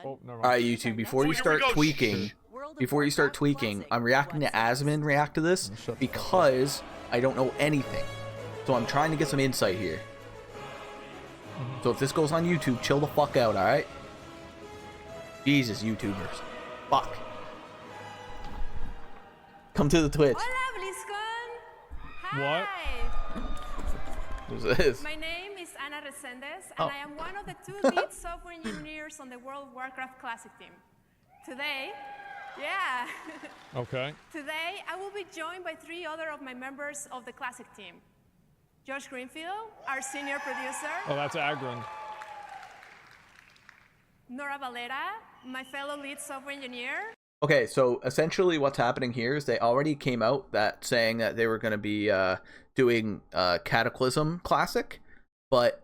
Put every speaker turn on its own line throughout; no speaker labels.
Oh, never
All
mind.
right, YouTube. Before you start tweaking, I'm reacting to Asmin react to this because I don't know anything. So I'm trying to get some insight here. So if this goes on YouTube, chill the fuck out, alright? Jesus, YouTubers. Fuck. Come to the Twitch.
Hola, BlizzCon!
What?
Hi!
Who's this?
My name is Ana Resendes, and I am one of the 2 lead software engineers on the World of Warcraft Classic team. Today, yeah.
Okay.
Today, I will be joined by 3 other of my members of the Classic team. Josh Greenfield, our senior producer.
Oh, that's Agrand.
Nora Valera, my fellow lead software engineer.
Okay, so essentially what's happening here is they already came out that saying that they were going to be doing Cataclysm Classic, but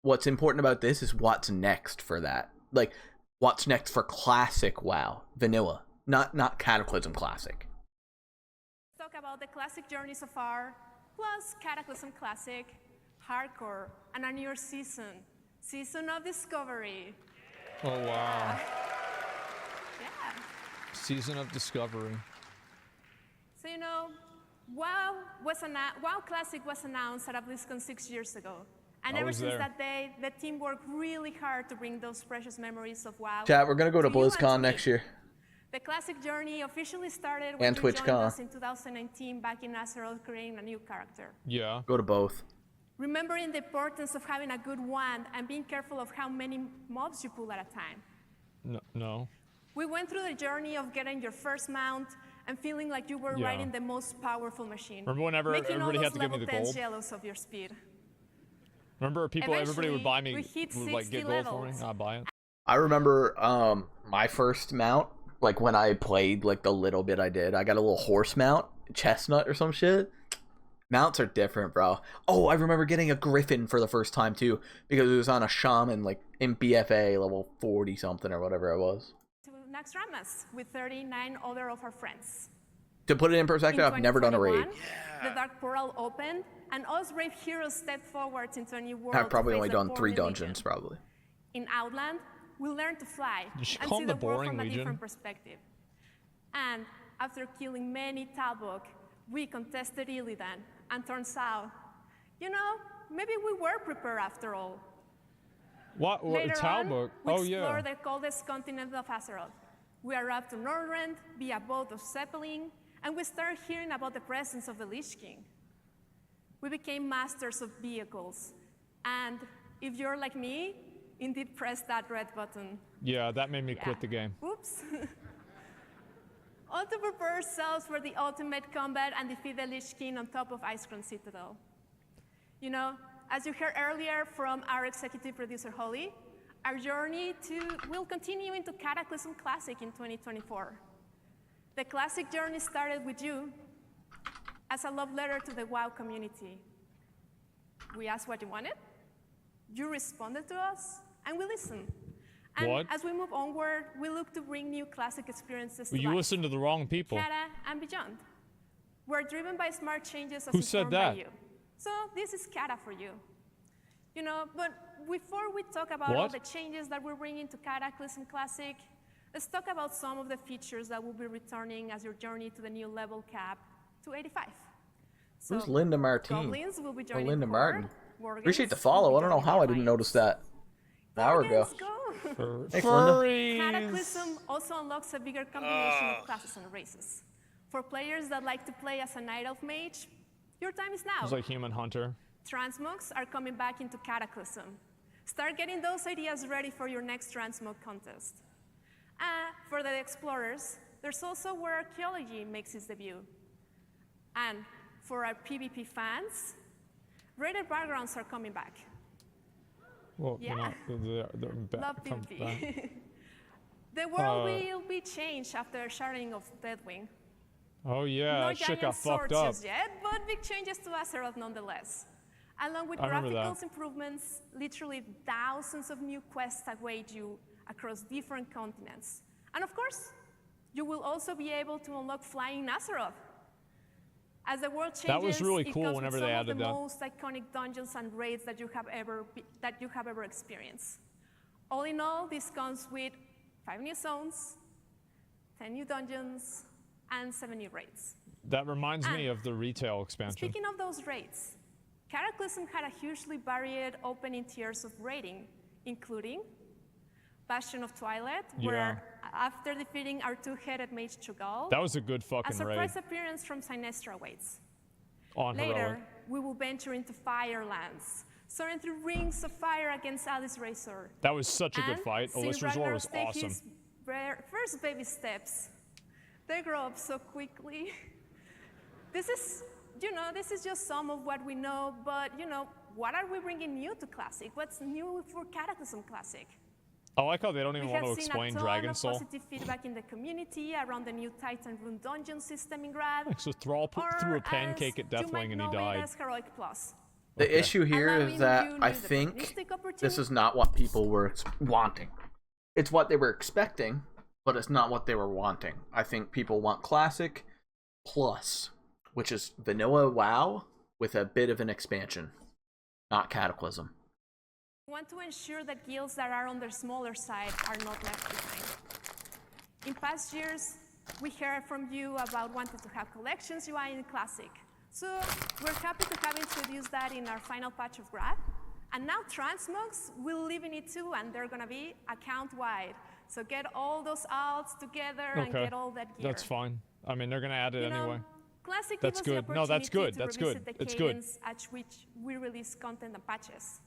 what's important about this is what's next for that. Like, what's next for Classic WoW, Vanilla, not Cataclysm Classic.
Let's talk about the Classic journey so far, plus Cataclysm Classic, Hardcore, and a newer season of Discovery.
Oh, wow.
Yeah.
Season of Discovery.
So, you know, WoW Classic was announced at BlizzCon 6 years ago. And ever since that day, the team worked really hard to bring those precious memories of WoW.
Chat, we're going to go to BlizzCon next year.
The Classic journey officially started when you joined us in 2019 back in Azeroth, creating a new character.
Yeah.
Go to both.
Remembering the importance of having a good wand and being careful of how many mobs you pull at a time.
No.
We went through the journey of getting your first mount and feeling like you were riding the most powerful machine.
Remember whenever everybody had to give me the gold?
Jealous of your speed.
Remember everybody would buy me, would like get gold for me,
levels.
I'd buy it.
I remember my first mount, like when I played like the little bit I did, I got a little horse mount, chestnut or some shit. Mounts are different, bro. Oh, I remember getting a griffin for the first time too, because it was on a shaman like in BFA level 40 something or whatever it was.
To Naxxramas with 39 other of our friends.
To put it in perspective, I've never done a raid.
The Dark Portal opened, and us brave heroes stepped forward into a new world.
I've probably only done 3 dungeons, probably.
In Outland, we learned to fly and see
the
the world
boring
from a
Legion?
different perspective. And after killing many Talbot, we contested Illidan, and turns out, you know, maybe we were prepared after all.
What?
Later
Talbot?
on, we
Oh, yeah.
explored the coldest continent of Azeroth. We arrived to Northrend via boat of Zeppelin, and we started hearing about the presence of the Lich King. We became masters of vehicles, and if you're like me, indeed press that red button.
Yeah, that made me quit the game.
Oops. All to prepare ourselves for the ultimate combat and defeat the Lich King on top of Icecrown Citadel. You know, as you heard earlier from our executive producer, Holly, our journey will continue into Cataclysm Classic in 2024. The Classic journey started with you as a love letter to the WoW community. We asked what you wanted, you responded to us, and we listened. And as we move onward, we look to bring new Classic experiences to life.
You listened to the wrong people.
Cata and beyond. We're driven by smart changes as
Who said that?
by you. So this is Cata for you. You know, but before we talk about all the changes that we're bringing to Cataclysm Classic, let's talk about some of the features that will be returning as your journey to the new level cap to 85. So,
who's Linda Martin?
Goblins will be
Oh,
joining
Linda Martin.
Worgens
Appreciate the follow. I don't know how I didn't notice that an hour ago. Thanks, Linda.
Cataclysm also unlocks a bigger combination of classes and races. For players that like to play as a Night Elf Mage, your time is now.
It's like Human Hunter.
Transmogs are coming back into Cataclysm. Start getting those ideas ready for your next Transmog contest. For the explorers, there's also where archaeology makes its debut. And for our PvP fans, rated backgrounds are coming back.
Well,
Yeah.
they're
Love PvP. The world will be changed after sharding of Deathwing.
Oh yeah,
No
that shit
giant
got
swords
fucked up.
just yet, but big changes to Azeroth nonetheless. Along with
I remember
graphics
that.
improvements, literally thousands of new quests await you across different continents. And of course, you will also be able to unlock flying in Azeroth. As the world changes,
That was really
it
cool
comes
whenever
with
they
some
added
of the
that.
most iconic dungeons and raids that you have ever experienced. All in all, this comes with 5 new zones, 10 new dungeons, and 7 new raids.
That reminds me of the retail expansion.
Speaking of those raids, Cataclysm had a hugely varied opening tiers of raiding, including Bastion of Twilight, where after defeating our 2-headed mage Cho'Gall,
that was a good fucking
a surprise
raid.
appearance from Sinestra awaits.
On
Later,
heroic.
we will venture into Firelands, soaring through rings of fire against Alice Razor.
That was such a good fight. Alyssa's War was awesome.
His first baby steps. They grow up so quickly. This is, this is just some of what we know, but, what are we bringing new to Classic? What's new for Cataclysm Classic?
I like how they don't even want to explain Dragon Soul.
We have seen a ton of positive feedback in the community around the new Titan Rune dungeon system in Grad.
So Thrall threw a pancake at Deathwing and he died.
The issue here is that I think this is not what people were wanting. It's what they were expecting, but it's not what they were wanting. I think people want Classic Plus, which is vanilla WoW with a bit of an expansion, not Cataclysm.
We want to ensure that guilds that are on the smaller side are not left behind. In past years, we heard from you about wanting to have collections UI in Classic. So we're happy to have introduced that in our final patch of Grad. And now transmogs will live in it too, and they're gonna be account-wide. So get all those alts together and get all that gear.
That's fine. I mean, they're gonna add it anyway.
Classic
that's good. No, that's good. That's good. It's good.
At which we release content and patches.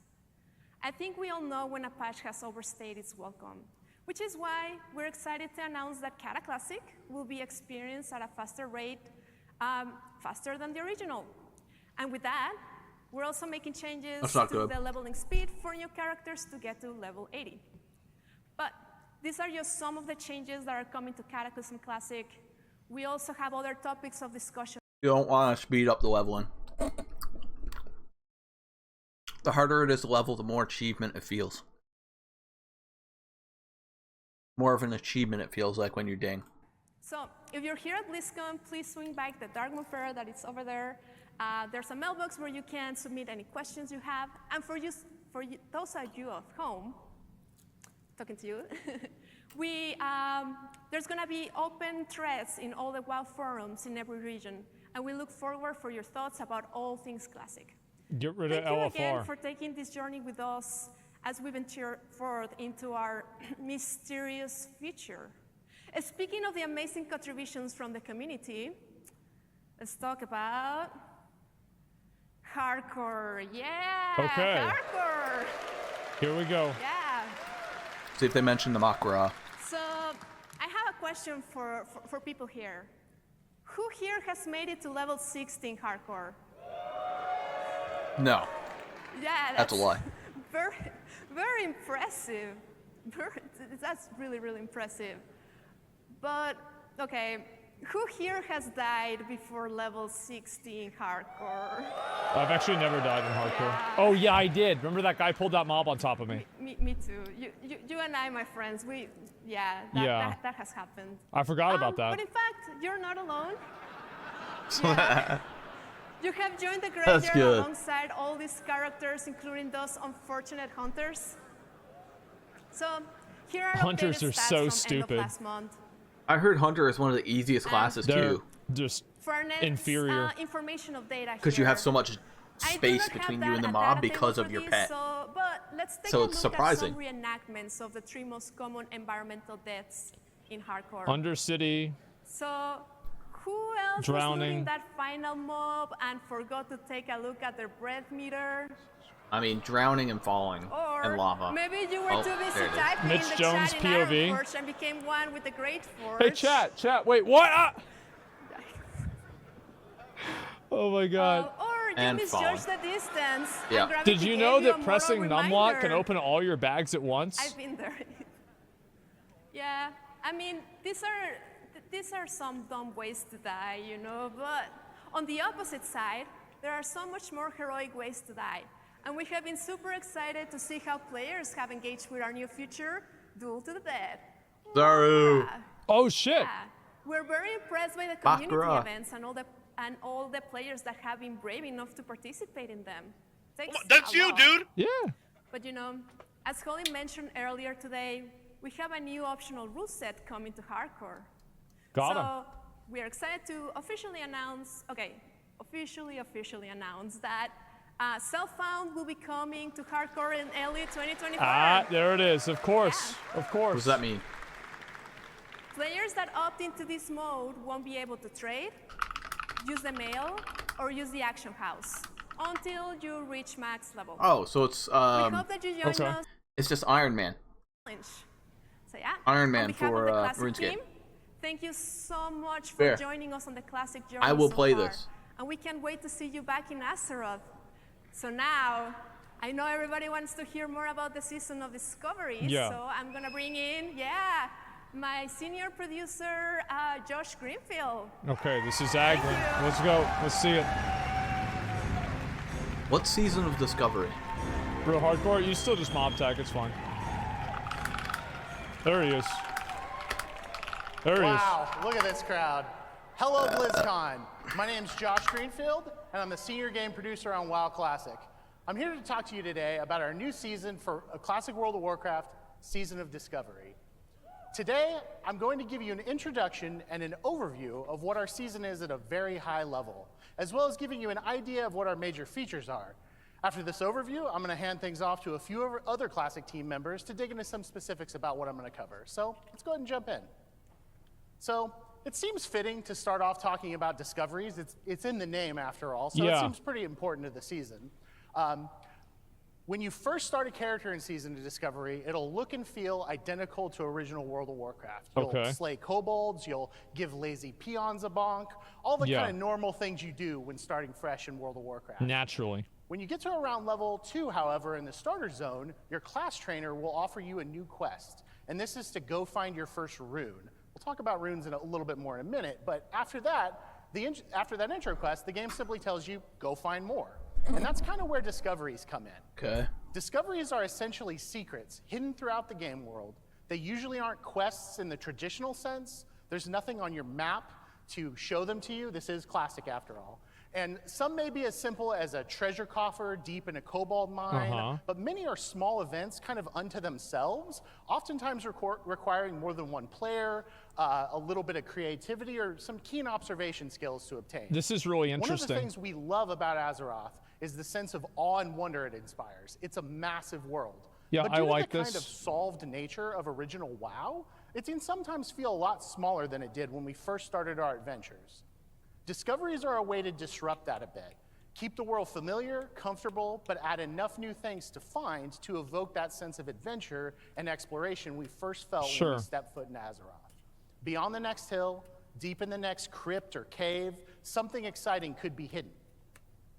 I think we all know when a patch has overstayed its welcome, which is why we're excited to announce that Cata Classic will be experienced at a faster rate, faster than the original. And with that, we're also making changes to the leveling speed for new characters to get to level 80. But these are just some of the changes that are coming to Cataclysm Classic. We also have other topics of discussion.
You don't want to speed up the leveling. The harder it is to level, the more achievement it feels. More of an achievement it feels like when you ding.
So if you're here at BlizzCon, please swing by the Darkmoon Fair that is over there. There's a mailbox where you can submit any questions you have. And for those of you at home, talking to you, there's going to be open threads in all the WoW forums in every region. And we look forward for your thoughts about all things Classic.
Get rid of LFR.
Thank you again for taking this journey with us as we venture forward into our mysterious future. Speaking of the amazing contributions from the community, let's talk about hardcore. Yeah,
okay.
Hardcore.
Here we go.
Yeah.
See if they mention the Makra.
So I have a question for people here. Who here has made it to level 16 hardcore?
No.
Yeah,
that's a lie.
Very impressive. That's really, really impressive. But, okay, who here has died before level 16 hardcore?
I've actually never died in hardcore. Yeah. Oh, yeah, I did. Remember that guy pulled that mob on top of me?
Me too. You and I, my friends, that has happened.
I forgot about that.
But in fact, you're not alone. Yeah. You have joined the graveyard alongside all these characters, including those unfortunate hunters. So here are
hunters are so stupid.
Last month.
I heard hunter is one of the easiest classes too.
Just inferior.
Information of data
because you have so much space between you and the mob because of your pet.
But let's take
so
a
it's
look
surprising.
At some reenactments of the 3 most common environmental deaths in hardcore.
Undercity.
So who else was looting that final mob and forgot to take a look at their breath meter?
I mean, drowning and falling and lava.
Maybe you were too busy typing
Mitch
in the
Jones
chat
POV.
in Ironforge and became one with the Great Forge.
Hey, chat, wait, what? Oh my God.
Or you misjudged the distance.
Yeah.
Did you know that pressing numlock can open all your bags at once?
I've been there. Yeah, I mean, these are some dumb ways to die, but on the opposite side, there are so much more heroic ways to die. And we have been super excited to see how players have engaged with our new feature, Duel to the Dead.
Zaru.
Yeah.
Oh shit.
Yeah. We're very impressed by the community events and all the players that have been brave enough to participate in them.
That's you, dude.
Yeah.
But As Holly mentioned earlier today, we have a new optional rule set coming to hardcore.
Got him.
So we are excited to officially announce, officially announce that Self-Found will be coming to hardcore in early 2024.
Ah, there it is. Of course.
Yeah.
Of course.
What does that mean?
Players that opt into this mode won't be able to trade, use the mail, or use the action house until you reach max level.
Oh, so it's
We hope that you join us.
it's just Iron Man.
So yeah,
Iron Man
on behalf
for
of the Classic
RuneScape.
team, thank you so much for
Fair.
joining us on the Classic journey.
I will
so
play
far.
this.
And we can't wait to see you back in Azeroth. So now, I know everybody wants to hear more about the Season of Discovery.
Yeah.
So I'm gonna bring in, my senior producer, Josh Greenfield.
Okay, this is Agron. Let's go. Let's see it.
What Season of Discovery?
Real hardcore. You still just mob tag. It's fine. There he is. There he is.
Wow, look at this crowd. Hello, BlizzCon. My name's Josh Greenfield, and I'm the senior game producer on WoW Classic. I'm here to talk to you today about our new season for a Classic World of Warcraft, Season of Discovery. Today, I'm going to give you an introduction and an overview of what our season is at a very high level, as well as giving you an idea of what our major features are. After this overview, I'm going to hand things off to a few other Classic team members to dig into some specifics about what I'm going to cover. So let's go ahead and jump in. So it seems fitting to start off talking about discoveries. It's in the name after all, so it seems pretty important to the season. When you first start a character in Season of Discovery, it'll look and feel identical to original World of Warcraft. You'll slay kobolds, you'll give lazy peons a bonk, all the kind of normal things you do when starting fresh in World of Warcraft.
Naturally.
When you get to around level 2, however, in the starter zone, your class trainer will offer you a new quest. And this is to go find your first rune. We'll talk about runes in a little bit more in a minute, but after that intro quest, the game simply tells you, go find more. And that's kind of where discoveries come in.
Okay.
Discoveries are essentially secrets hidden throughout the game world. They usually aren't quests in the traditional sense. There's nothing on your map to show them to you. This is Classic after all. And some may be as simple as a treasure coffer deep in a kobold mine, but many are small events kind of unto themselves, oftentimes requiring more than one player, a little bit of creativity, or some keen observation skills to obtain.
This is really interesting.
One of the things we love about Azeroth is the sense of awe and wonder it inspires. It's a massive world.
Yeah,
but
I like
due to the
this.
kind of solved nature of original WoW, it can sometimes feel a lot smaller than it did when we first started our adventures. Discoveries are a way to disrupt that a bit. Keep the world familiar, comfortable, but add enough new things to find to evoke that sense of adventure and exploration we first felt when we stepped foot in Azeroth. Beyond the next hill, deep in the next crypt or cave, something exciting could be hidden.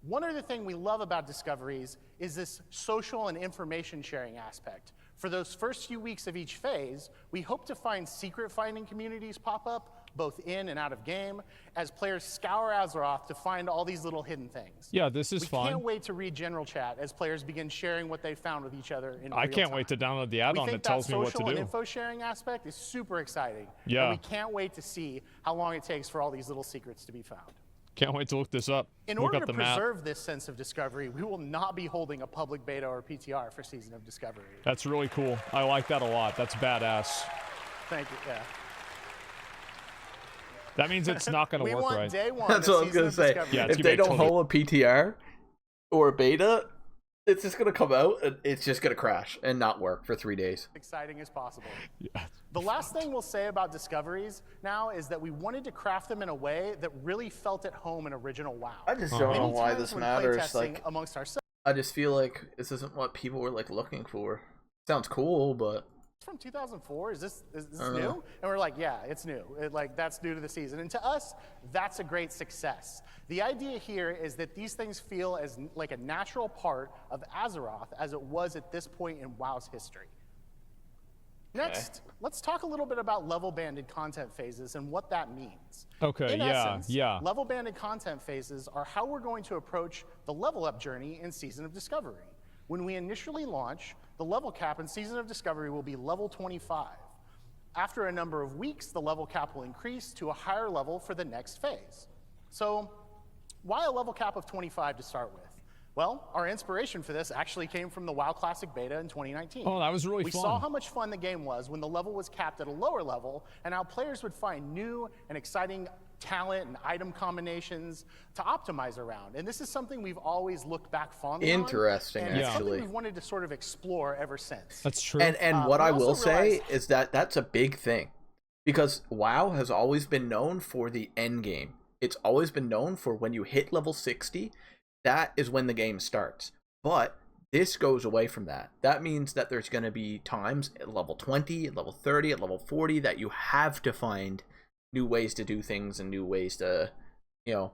One other thing we love about discoveries is this social and information sharing aspect. For those first few weeks of each phase, we hope to find secret finding communities pop up, both in and out of game, as players scour Azeroth to find all these little hidden things.
Yeah, this is fun.
We can't wait to read general chat as players begin sharing what they found with each other in real time.
I can't wait to download the add-on that tells me what to
social
do.
and info sharing aspect is super exciting.
Yeah.
And we can't wait to see how long it takes for all these little secrets to be found.
Can't wait to look this up.
In
look
order
up
to
the map.
preserve this sense of discovery, we will not be holding a public beta or PTR for Season of Discovery.
That's really cool. I like that a lot. That's badass.
Thank you. Yeah.
That means it's not going to work
We want
right.
day one.
That's
of
what I was
Season
gonna
of
say.
Discovery.
Yeah, it's
If
gonna
they
be
don't
totally-
hold a PTR or a beta, it's just gonna come out and it's just gonna crash and not work for 3 days.
Exciting as possible.
Yeah.
The last thing we'll say about discoveries now is that we wanted to craft them in a way that really felt at home in original WoW.
I just don't know
Many
why
times
this
when
matters.
playtesting
Like,
amongst ourselves
I just feel like this isn't what people were like looking for. Sounds cool, but
from 2004, is this
Uh-huh.
new? And we're like, yeah, it's new. That's new to the season. And to us, that's a great success. The idea here is that these things feel as like a natural part of Azeroth as it was at this point in WoW's history. Next, let's talk a little bit about level-banded content phases and what that means.
Okay,
In
yeah,
essence,
yeah.
level-banded content phases are how we're going to approach the level-up journey in Season of Discovery. When we initially launch, the level cap in Season of Discovery will be level 25. After a number of weeks, the level cap will increase to a higher level for the next phase. So why a level cap of 25 to start with? Well, our inspiration for this actually came from the WoW Classic beta in 2019.
Oh, that was really
We
fun.
saw how much fun the game was when the level was capped at a lower level, and how players would find new and exciting talent and item combinations to optimize around. And this is something we've always looked back fondly on.
Interesting,
and it's something
actually.
we've wanted to sort of explore ever since.
That's true.
And what
we
I
also
will say
realized-
is that that's a big thing, because WoW has always been known for the end game. It's always been known for when you hit level 60, that is when the game starts. But this goes away from that. That means that there's going to be times at level 20, at level 30, at level 40 that you have to find new ways to do things and new ways to, you know,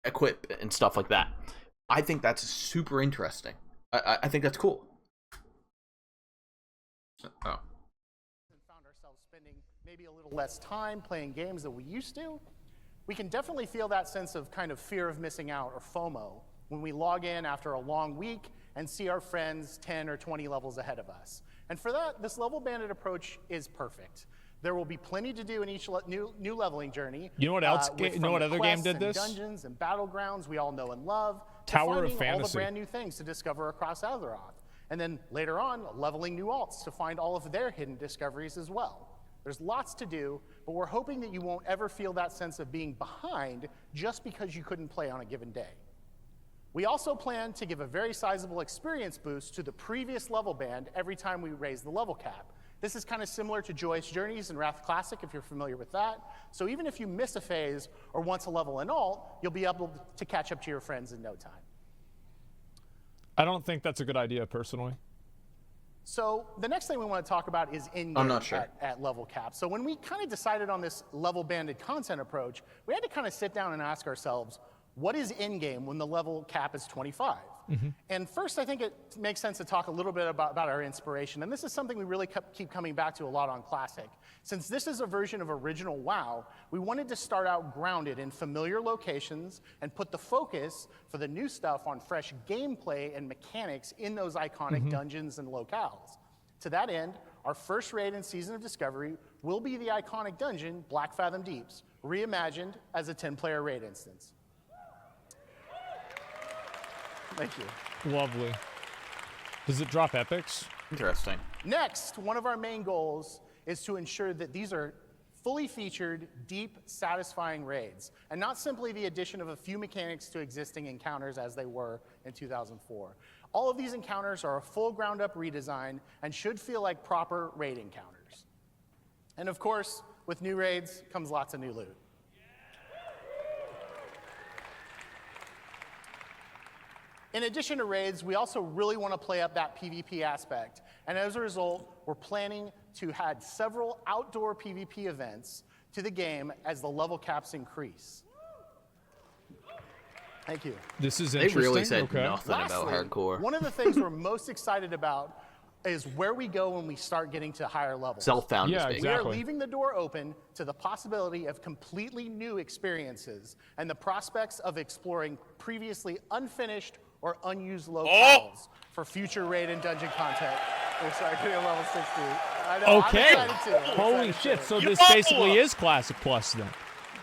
equip and stuff like that. I think that's super interesting. I think that's cool. Oh.
Found ourselves spending maybe a little less time playing games than we used to, we can definitely feel that sense of kind of fear of missing out, or FOMO, when we log in after a long week and see our friends 10 or 20 levels ahead of us. And for that, this level banded approach is perfect. There will be plenty to do in each new leveling journey.
You know what else? You know what other game did this?
Dungeons and battlegrounds we all know and love.
Tower of
All the
Fantasy.
brand new things to discover across Azeroth. And then later on, leveling new alts to find all of their hidden discoveries as well. There's lots to do, but we're hoping that you won't ever feel that sense of being behind just because you couldn't play on a given day. We also plan to give a very sizable experience boost to the previous level band every time we raise the level cap. This is kind of similar to Joyous Journeys and Wrath Classic, if you're familiar with that. So even if you miss a phase or once a level in alt, you'll be able to catch up to your friends in no time.
I don't think that's a good idea, personally.
So the next thing we want to talk about is in-game
I'm not sure.
at level cap. So when we kind of decided on this level banded content approach, we had to kind of sit down and ask ourselves, what is in-game when the level cap is 25? And first, I think it makes sense to talk a little bit about our inspiration. And this is something we really keep coming back to a lot on Classic. Since this is a version of original WoW, we wanted to start out grounded in familiar locations and put the focus for the new stuff on fresh gameplay and mechanics in those iconic dungeons and locales. To that end, our first raid in Season of Discovery will be the iconic dungeon, Black Fathom Deeps, reimagined as a 10-player raid instance. Thank you.
Lovely. Does it drop epics?
Interesting.
Next, one of our main goals is to ensure that these are fully featured, deep, satisfying raids, and not simply the addition of a few mechanics to existing encounters as they were in 2004. All of these encounters are a full ground-up redesign and should feel like proper raid encounters. And of course, with new raids comes lots of new loot. In addition to raids, we also really want to play up that PvP aspect. And as a result, we're planning to add several outdoor PvP events to the game as the level caps increase. Thank you.
This is
They
interesting.
really said
Okay.
nothing about
Lastly,
hardcore.
one of the things we're most excited about is where we go when we start getting to higher levels.
Self-found
Yeah,
mistake.
We are
exactly.
leaving the door open to the possibility of completely new experiences and the prospects of exploring previously unfinished or unused locales for future raid and dungeon content. We're starting at level 60. I know,
Okay.
I'm excited too. I'm
Holy
excited
shit.
too.
So this basically is Classic Plus then.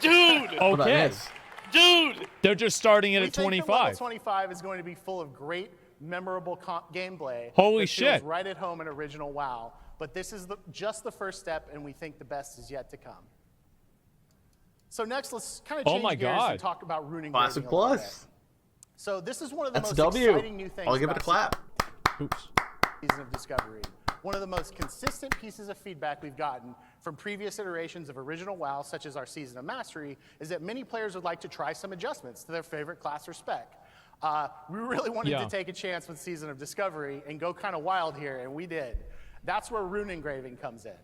Dude!
What about
Okay.
this?
Dude!
They're just starting it
We
at
think that level
25.
25 is going to be full of great, memorable gameplay.
Holy
that feels
shit.
right at home in original WoW. But this is just the first step, and we think the best is yet to come. So next, let's kind of
Oh
change
my
gears
God.
and talk about runing
Classic
graving a little
Plus.
bit. So this is one of the
That's a
most
W.
exciting new things
I'll give it a
about
clap.
Oops.
Season of Discovery. One of the most consistent pieces of feedback we've gotten from previous iterations of original WoW, such as our Season of Mastery, is that many players would like to try some adjustments to their favorite class or spec. We really wanted
Yeah.
to take a chance with Season of Discovery and go kind of wild here, and we did. That's where rune engraving comes in.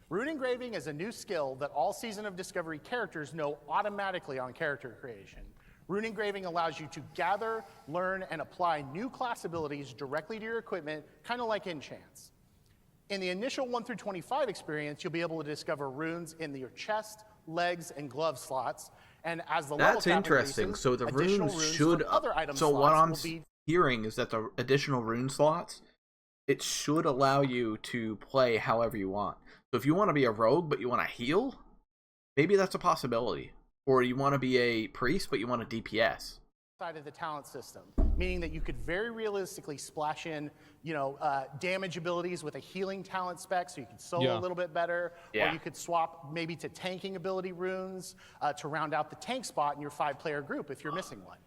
Rune engraving is a new skill that all Season of Discovery characters know automatically on character creation. Rune engraving allows you to gather, learn, and apply new class abilities directly to your equipment, kind of like enchants. In the initial 1 through 25 experience, you'll be able to discover runes in your chest, legs, and glove slots. And as the level
That's
cap
interesting.
increases,
So the
additional
runes
runes
should.
from other item
So what
slots
I'm
will be
hearing is that the additional rune slots, it should allow you to play however you want. So if you want to be a rogue but you want to heal, maybe that's a possibility. Or you want to be a priest but you want a DPS.
side of the talent system, meaning that you could very realistically splash in, damage abilities with a healing talent spec, so you could solo a little bit better, or you could swap maybe to tanking ability runes to round out the tank spot in your 5-player group if you're missing one.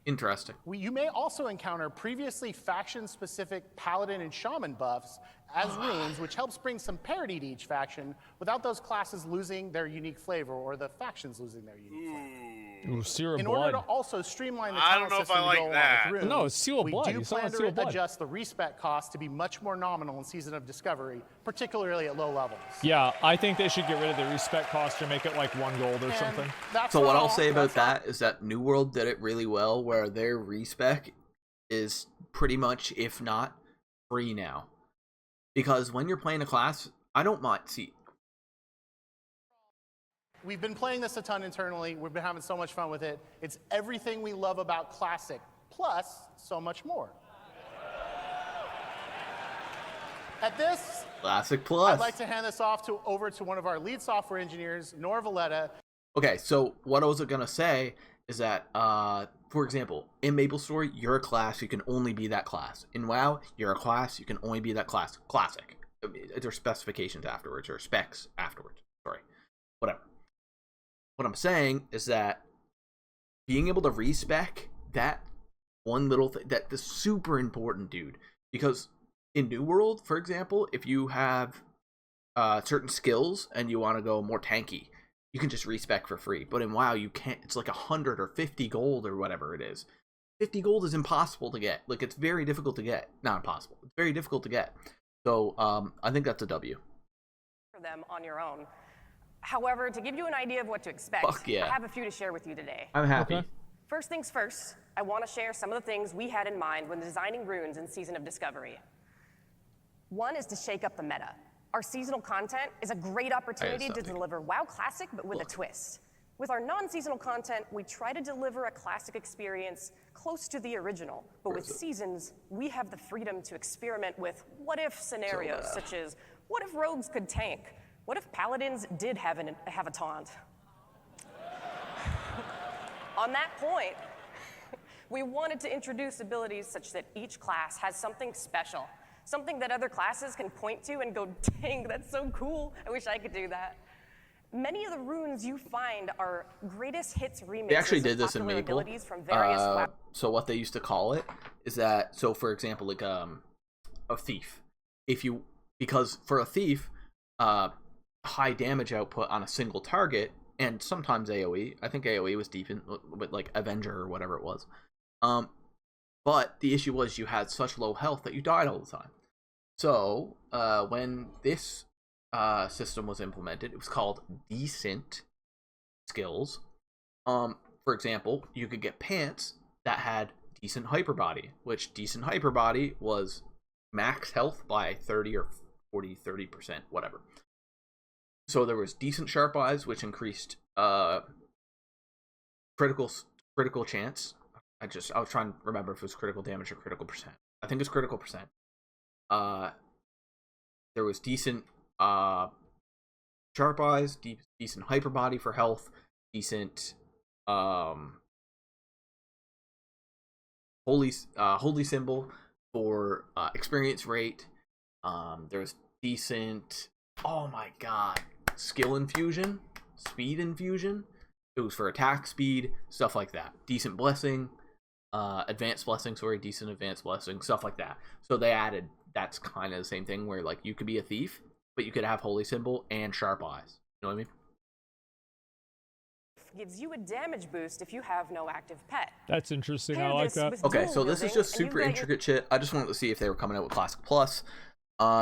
Interesting.
You may also encounter previously faction-specific paladin and shaman buffs as runes, which helps bring some parity to each faction without those classes losing their unique flavor or the factions losing their unique flavor.
Ooh, Seal of
In
Blood.
order to also streamline the
I
talent
don't know if
system
I
to
like
go along
that.
with runes,
No, it's Seal of Blood.
we do
You saw
plan
Seal
to
of Blood.
adjust the respec cost to be much more nominal in Season of Discovery, particularly at low levels.
Yeah, I think they should get rid of the respect cost or make it like 1 gold or
And
something.
that's
So what
not
I'll
all-
say about
that's not-
that is that New World did it really well, where their respec is pretty much, if not, free now. Because when you're playing a class, I don't mind. See,
We've been playing this a ton internally. We've been having so much fun with it. It's everything we love about Classic, plus so much more. At this,
Classic Plus.
I'd like to hand this off over to one of our lead software engineers, Nora Valletta.
Okay, so what I was gonna say is that, for example, in MapleStory, you're a class, you can only be that class. In WoW, you're a class, you can only be that class. Classic. There's specifications afterwards, or specs afterwards. Sorry. Whatever. What I'm saying is that being able to respec that one little thing, that's super important, dude. Because in New World, for example, if you have certain skills and you want to go more tanky, you can just respec for free. But in WoW, you can't. It's like 100 or 50 gold or whatever it is. 50 gold is impossible to get. Like, it's very difficult to get. Not impossible. It's very difficult to get. So I think that's a W.
For them on your own. However, to give you an idea of what to expect,
Fuck yeah.
I have a few to share with you today.
I'm happy.
Okay.
First things first, I want to share some of the things we had in mind when designing runes in Season of Discovery. One is to shake up the meta. Our seasonal content is a great opportunity to
something.
deliver WoW Classic, but with a twist. With our non-seasonal content, we try to deliver a classic experience close to the original. But with seasons, we have the freedom to experiment with what-if scenarios, such as, what if rogues could tank? What if paladins did have a taunt? On that point, we wanted to introduce abilities such that each class has something special, something that other classes can point to and go, dang, that's so cool. I wish I could do that. Many of the runes you find are greatest hits remixes
They actually
of
did this in
popular
Maple.
abilities from various WoW.
So what they used to call it is that, so for example, like a thief. Because for a thief, high damage output on a single target, and sometimes AoE. I think AoE was decent with like Avenger or whatever it was. But the issue was you had such low health that you died all the time. So when this system was implemented, it was called decent skills. For example, you could get pants that had decent hyperbody, which decent hyperbody was max health by 30 or 40, 30%, whatever. So there was decent sharp eyes, which increased critical chance. I was trying to remember if it was critical damage or critical percent. I think it's critical percent. There was decent sharp eyes, decent hyper body for health, decent holy symbol for experience rate. There's decent, oh my god, skill infusion, speed infusion. It was for attack speed, stuff like that. Decent blessing, advanced blessing, decent advanced blessing, stuff like that. So they added, that's kind of the same thing where like you could be a thief, but you could have holy symbol and sharp eyes. You know what I mean?
Gives you a damage boost if you have no active pet.
That's interesting.
Pair
I like
this
that.
with
Okay,
dual
so this is
wielding,
just
and you've
super
got your
intricate shit. I just wanted to see if they were coming out with Classic Plus.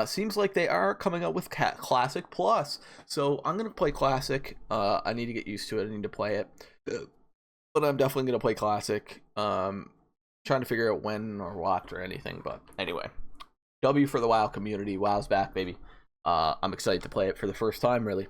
Seems like they are coming out with Classic Plus. So I'm gonna play Classic. I need to get used to it. I need to play it, but I'm definitely gonna play Classic. Trying to figure out when or what or anything. But anyway, W for the WoW community. WoW's back, baby. I'm excited to play it for the first time, really.